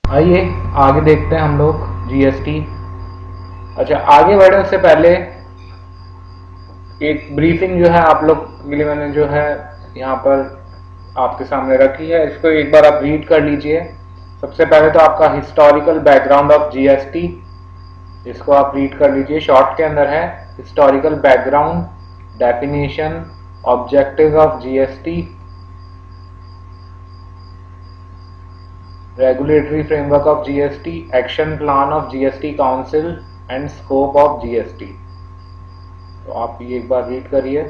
आइए आगे देखते हैं हम लोग जीएसटी। अच्छा, आगे बढ़े उससे पहले एक ब्रीफिंग जो है आप लोग के लिए मैंने जो है यहाँ पर आपके सामने रखी है, इसको एक बार आप रीड कर लीजिए। सबसे पहले तो आपका हिस्टोरिकल बैकग्राउंड ऑफ जीएसटी, इसको आप रीड कर लीजिए। शॉर्ट के अंदर है historical background, definition, objective of GST, regulatory framework of GST, action plan of GST council and scope of GST. तो आप ये एक बार रीड करिए।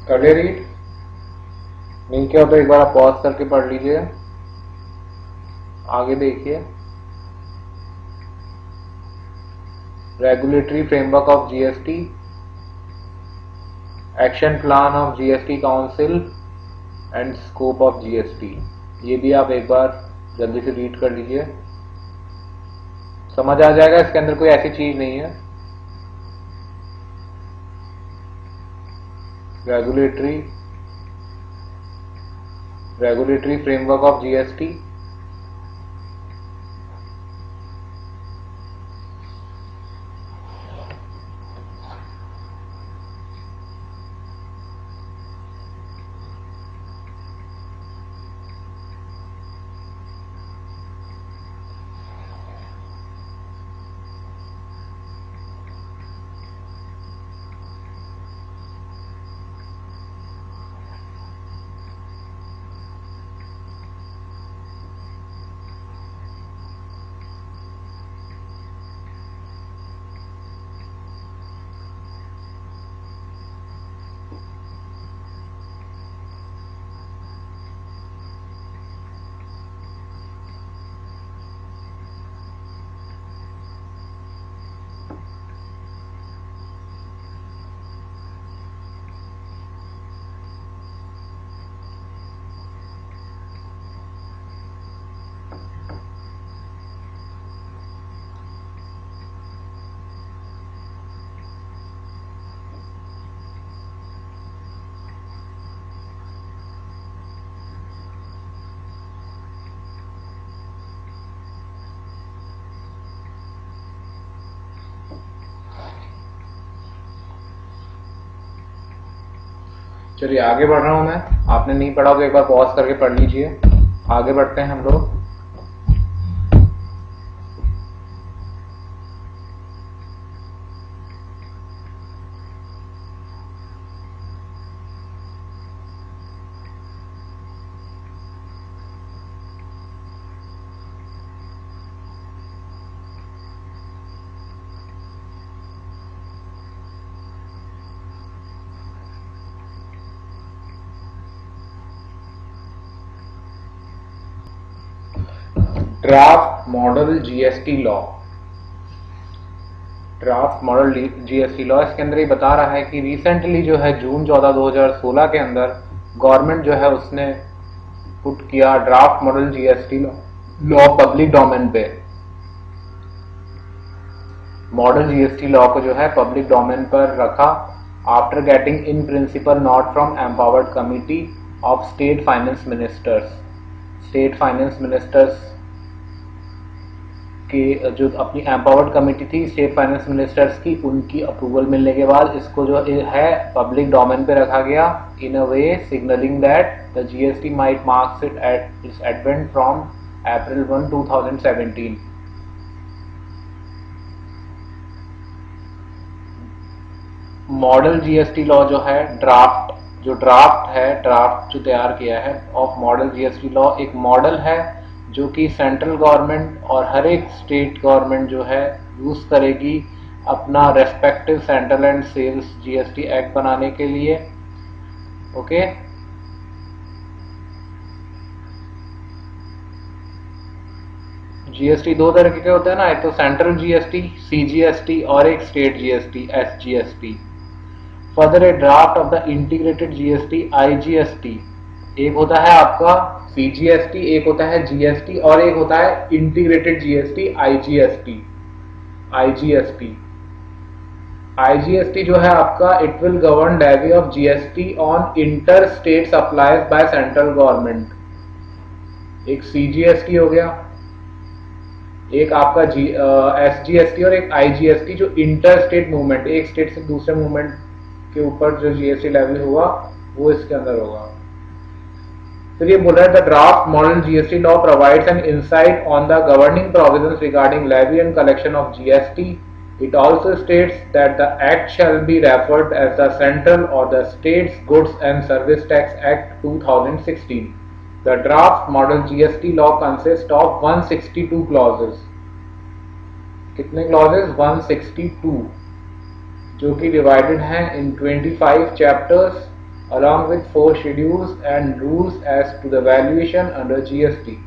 कर ले रीड? नहीं किया तो एक बार आप पॉज करके पढ़ लीजिए, आगे देखिए। Regulatory framework of GST, action plan of GST council and scope of GST, ये भी आप एक बार जल्दी से रीड कर लीजिए, समझ आ जाएगा। इसके अंदर कोई ऐसी चीज नहीं है। रेगुलेटरी फ्रेमवर्क ऑफ जीएसटी, चलिए आगे बढ़ रहा हूं मैं। आपने नहीं पढ़ा तो एक बार पॉज करके पढ़ लीजिए। आगे बढ़ते हैं हम लोग। Draft model GST law, draft model GST law, इसके अंदर ये बता रहा है कि रिसेंटली जो है जून 14 2016 के अंदर गवर्नमेंट जो है उसने पुट किया draft model GST law public domain पे। मॉडल जीएसटी लॉ को जो है पब्लिक डोमेन पर रखा after getting in principle note from empowered committee of state finance ministers. State finance ministers की जो अपनी एम्पावर्ड कमेटी थी स्टेट फाइनेंस मिनिस्टर्स की, उनकी अप्रूवल मिलने के बाद इसको जो है पब्लिक डोमेन पे रखा गया in a way signalling that the GST might marks it at its advent from April 1, 2017। Model GST law जो है ड्राफ्ट जो तैयार किया है ऑफ मॉडल जीएसटी लॉ एक मॉडल है जो कि सेंट्रल गवर्नमेंट और हर एक स्टेट गवर्नमेंट जो है यूज करेगी अपना respective central and sales GST act बनाने के लिए। ओके, जीएसटी दो तरह के होते हैं ना, एक तो सेंट्रल जीएसटी सीजीएसटी और एक state GST SGST. Further A draft of the integrated GST IGST, एक होता है आपका सीजीएसटी, एक होता है जीएसटी और एक होता है इंटीग्रेटेड जीएसटी आईजीएसटी। आईजीएसटी जो है आपका it will govern levy of GST on inter state supplies by central government. एक सीजीएसटी हो गया, एक आपका एसजीएसटी और एक आईजीएसटी जो इंटर स्टेट मूवमेंट, एक स्टेट से दूसरे मूवमेंट के ऊपर जो जीएसटी लेवी होगा वो इसके अंदर होगा। तो ये बोल रहा है the draft model GST law provides an insight on the governing provisions regarding levy and collection of GST. It also states that the act shall be referred as the Central or the States Goods and Service Tax Act 2016. The draft model GST law consists of 162 clauses. कितने clauses? 162, जो कि divided हैं in 25 chapters along with 4 schedules and rules as to the valuation under GST.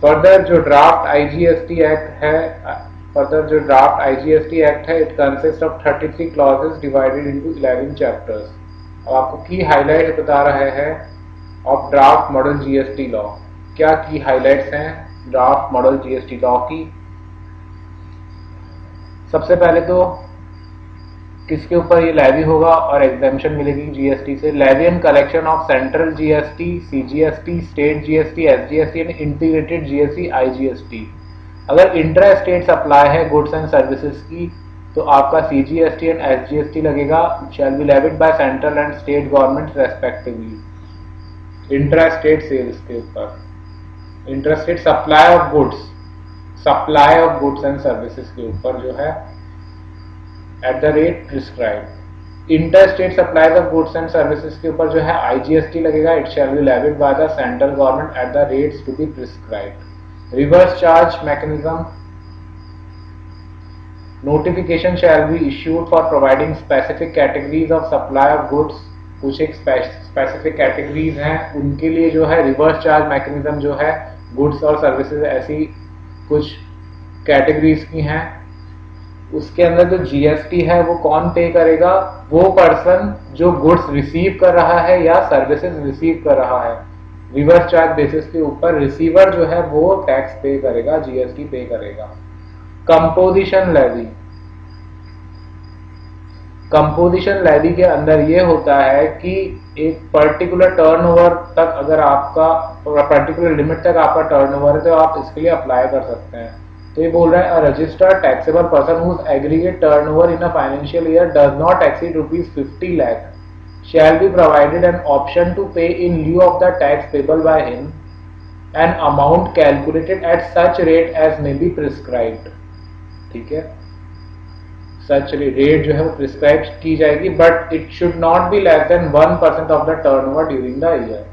Further जो draft IGST Act है, it consists of 33 clauses divided into 11 chapters. अब आपको की highlight बता रहे हैं of draft model GST law. क्या की हाईलाइट्स हैं ड्राफ्ट मॉडल जीएसटी लॉ की? सबसे पहले तो किसके ऊपर ये लेवी होगा और एग्जेम्पशन मिलेगी जीएसटी से? Levy and collection of central GST, CGST, state GST, SGST and integrated GST IGST. अगर इंट्रा स्टेट सप्लाई है गुड्स एंड सर्विसेज की तो आपका सीजीएसटी एंड एसजीएसटी लगेगा, shall be levied by central and state government respectively. Intra state sales के ऊपर, intra state supply of goods and services के ऊपर जो है at the rate prescribe. Inter state supply of goods and services के ऊपर जो है आईजीएसटी लगेगा, it shall be levied by the central government at the rates to be prescribed. Reverse charge mechanism, notification shall be issued for providing specific categories of supply of goods। कुछ एक specific categories हैं उनके लिए जो है reverse charge mechanism जो है goods और services ऐसी कुछ categories की हैं, उसके अंदर जो जीएसटी है वो कौन पे करेगा? वो पर्सन जो गुड्स रिसीव कर रहा है या सर्विसेज रिसीव कर रहा है। रिवर्स चार्ज बेसिस के ऊपर रिसीवर जो है वो टैक्स पे करेगा, जीएसटी पे करेगा। कंपोजिशन लेवी के अंदर ये होता है कि एक पर्टिकुलर टर्नओवर तक, अगर आपका पर्टिकुलर लिमिट तक आपका टर्नओवर है तो आप इसके लिए अप्लाई कर सकते हैं। तो ये बोल रहा है a registered taxable person whose aggregate turnover in a financial year does not exceed ₹50 lakh shall be provided an option to pay in lieu of the tax payable by him an amount calculated at such rate as may be prescribed। ठीक है, such rate जो है वो prescribed की जाएगी, but it should not be less than 1% of the turnover during the year।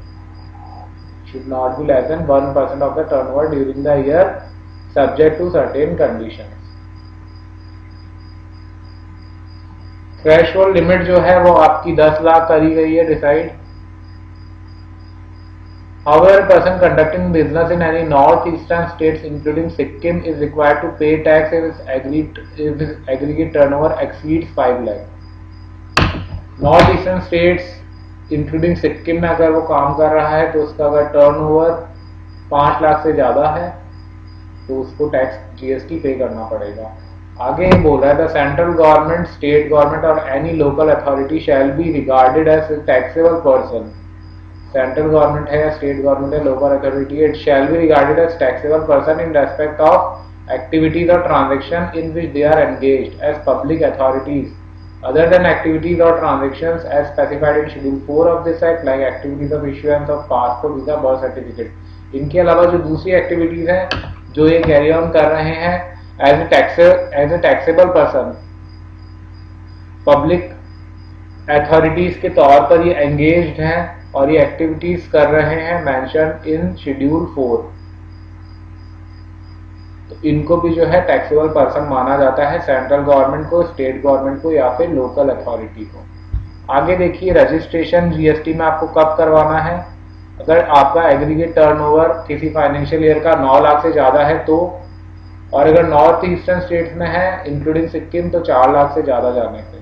should not be less than 1% of the turnover during the year subject to certain conditions। Threshold limit जो है वो आपकी 10 लाख करी गई है decide. However, a person conducting business in any northeastern states including Sikkim is required to pay tax if his aggregate turnover exceeds 5 lakh। Northeastern states including Sikkim में अगर वो काम कर रहा है तो उसका अगर टर्नओवर 5 लाख से ज्यादा है तो उसको टैक्स जीएसटी पे करना पड़ेगा। आगे ये बोल रहा है the central government, state government और any local authority shall be regarded as taxable person. Central government है या स्टेट गवर्नमेंट है, local authority, it shall be regarded as taxable person in respect of activities और transaction in which they are engaged as public authorities other than activities or transactions as specified in schedule 4 of this act like activities of issuance of passport, visa, birth certificate। इनके अलावा जो दूसरी activities हैं जो ये carry on कर रहे हैं as a taxable person, public authorities के तौर पर ये एंगेज्ड हैं और ये एक्टिविटीज कर रहे हैं मेंशन इन शेड्यूल 4, तो इनको भी जो है टैक्सेबल पर्सन माना जाता है, सेंट्रल गवर्नमेंट को, स्टेट गवर्नमेंट को या फिर लोकल अथॉरिटी को। आगे देखिए रजिस्ट्रेशन जीएसटी में आपको कब करवाना है। अगर आपका एग्रीगेट टर्नओवर किसी फाइनेंशियल ईयर का 9 लाख से ज्यादा है तो, और अगर नॉर्थ ईस्टर्न स्टेट्स में है इंक्लूडिंग सिक्किम तो 4 लाख से ज्यादा जाने से।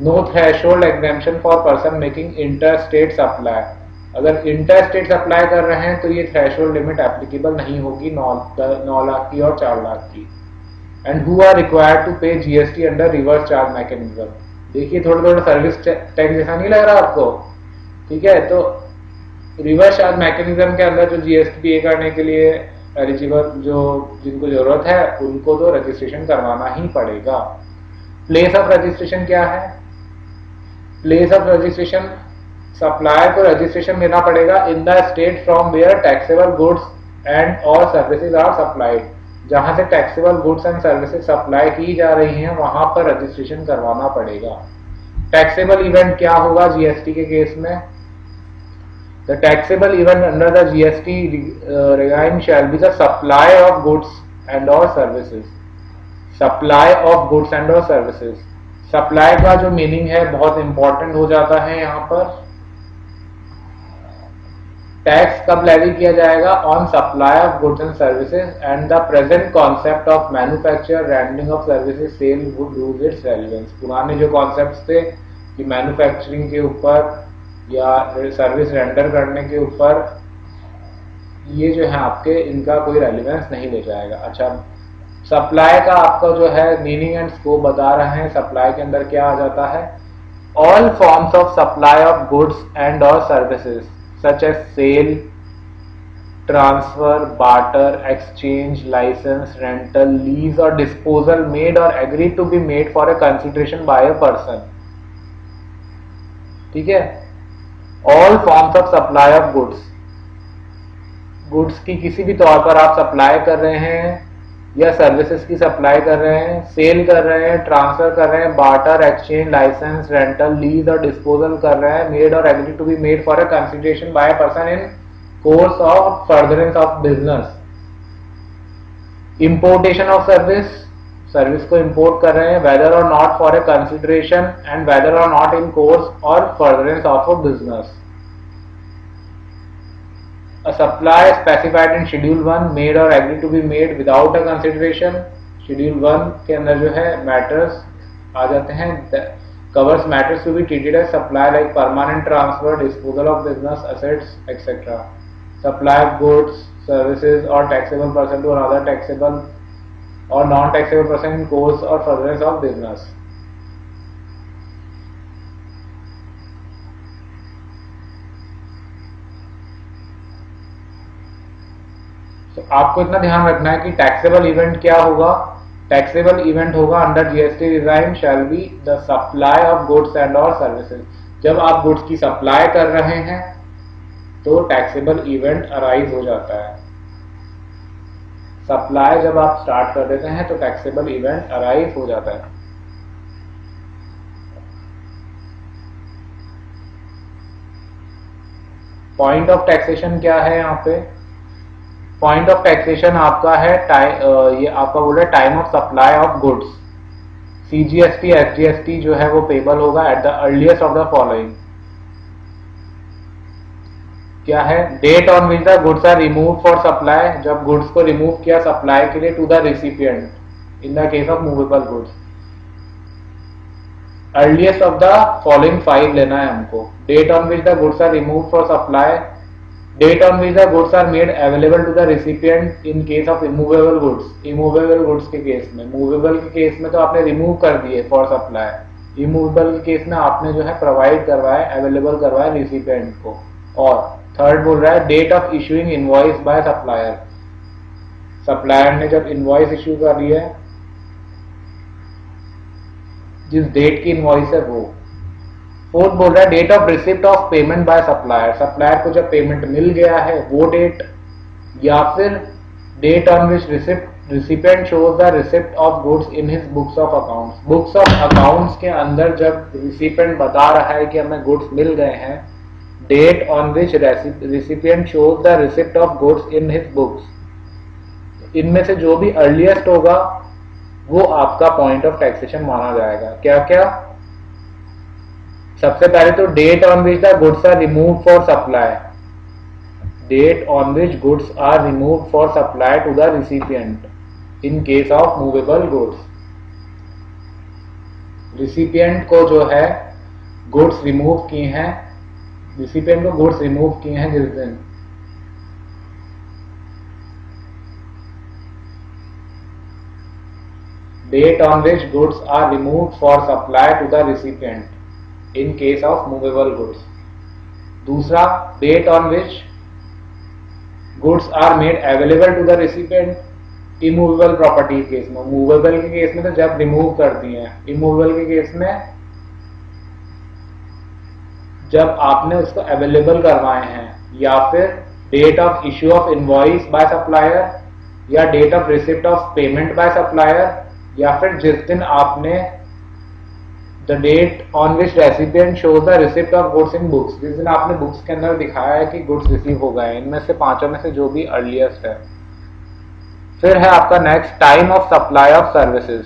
No threshold exemption for person making inter state supply. अगर इंटर स्टेट सप्लाई कर रहे हैं तो ये थ्रेशोल्ड लिमिट एप्लीकेबल नहीं होगी 9 लाख की और 4 लाख की। And who are required to pay GST under reverse charge mechanism. देखिए थोड़ा सर्विस टैक्स जैसा नहीं लग रहा आपको, ठीक है, तो रिवर्स चार्ज मैकेनिज्म के अंदर जो जीएसटी पे करने के लिए एलिजिबल जो जिनको जरूरत है उनको तो रजिस्ट्रेशन करवाना ही पड़ेगा। प्लेस ऑफ रजिस्ट्रेशन क्या है? प्लेस ऑफ रजिस्ट्रेशन, सप्लायर को रजिस्ट्रेशन देना पड़ेगा in the state from where taxable goods and और सर्विसेज आर सप्लाइड। जहां से taxable goods and services supply की जा रही हैं वहां पर रजिस्ट्रेशन करवाना पड़ेगा। टैक्सेबल इवेंट क्या होगा जीएसटी के केस में? The taxable event under the GST regime shall be the supply of goods and or services। Supply of goods and और सर्विसेज। सप्लाई का जो मीनिंग है बहुत इंपॉर्टेंट हो जाता है यहाँ पर। टैक्स कब लेवी किया जाएगा? On supply of goods and services and the present concept of manufacture rendering of services sale would lose its relevance. पुराने जो कॉन्सेप्ट्स थे कि मैन्युफैक्चरिंग के ऊपर या सर्विस रेंडर करने के ऊपर, ये जो है आपके इनका कोई रेलेवेंस नहीं ले जाएगा। अच्छा, सप्लाई का आपका जो है मीनिंग एंड स्कोप बता रहे हैं। सप्लाई के अंदर क्या आ जाता है? All forms of supply of goods and और services such as sale, transfer, barter, exchange, licence, rental, lease और डिस्पोजल मेड और agree to be made for a consideration by a person. ठीक है, all forms of supply of goods, goods की किसी भी तौर पर आप सप्लाई कर रहे हैं या सर्विसेज की सप्लाई कर रहे हैं, सेल कर रहे हैं, ट्रांसफर कर रहे हैं, barter, exchange, licence, rental, lease और डिस्पोजल कर रहे हैं, मेड और agree to be made for a consideration by a person in course of furtherance of business. Importation of service, service को इंपोर्ट कर रहे हैं, whether or not for a consideration and whether or not in course or furtherance of a business. A supply specified in Schedule 1 made or agreed to be made without a consideration। Schedule 1 के अंदर जो है matters आ जाते हैं, covers matters to be treated as supply like permanent transfer, disposal of business assets, etc. Supply of goods, services or taxable person to another taxable or non-taxable person in course or furtherance of business। तो आपको इतना ध्यान रखना है कि taxable event क्या होगा। Taxable event होगा under GST resign shall be the supply of goods and और सर्विसेज। जब आप गुड्स की सप्लाई कर रहे हैं तो टैक्सेबल इवेंट अराइज हो जाता है। सप्लाई जब आप स्टार्ट कर देते हैं तो टैक्सेबल इवेंट अराइज हो जाता है। पॉइंट ऑफ टैक्सेशन क्या है यहाँ पे? पॉइंट ऑफ टैक्सेशन आपका है ये आपका बोला time of supply of goods. CGST SGST जो है वो पेबल होगा at the earliest of the following. क्या है? Date on which the goods are remove for supply, जब गुड्स को रिमूव किया सप्लाई के लिए to the recipient in the case of movable goods. Earliest of the following 5 लेना है हमको। Date on which the goods are remove for supply, date on which the goods are made available to the recipient in case of immovable goods. Immovable goods के case में, movable के case में तो आपने remove कर दिए for supply, immovable के case में आपने जो है प्रोवाइड करवाया, अवेलेबल करवाया रिसिपिएंट को। और थर्ड बोल रहा है date of issuing invoice by supplier, supplier ने जब इनवॉइस इशू करी है, जिस डेट की इनवॉइस है वो। फोर्थ बोल रहा है date of receipt of payment by supplier, supplier को जब पेमेंट मिल गया है वो डेट, या फिर date on which recipient shows the receipt of goods in his books of accounts. Books of accounts के अंदर जब रिसिपिएंट बता रहा है कि हमें गुड्स मिल गए हैं, date on which recipient shows the receipt of goods in his books. इनमें से जो भी अर्लीस्ट होगा वो आपका पॉइंट ऑफ टैक्सेशन माना जाएगा। क्या क्या? सबसे पहले तो date on which the goods are remove for supply, date on which goods are remove for supply to the recipient in case of movable goods. Recipient को जो है गुड्स रिमूव किए हैं, रिसिपिएंट को गुड्स रिमूव किए हैं जिस दिन, date on which goods are removed for supply to the recipient in case of movable goods। दूसरा, date on which goods are made available to the recipient immovable property case में। Movable के case में तो जब remove कर दिए हैं, immovable के केस में जब आपने उसको अवेलेबल करवाए हैं, या फिर date of issue of invoice by supplier, या date of receipt of payment by supplier, या फिर जिस दिन आपने the date on which recipient shows the receipt of goods in books, जिस दिन आपने बुक्स के अंदर दिखाया है कि गुड्स रिसीव हो गए। इनमें से पांचों में से जो भी अर्लीस्ट है। फिर है आपका next time of supply of services.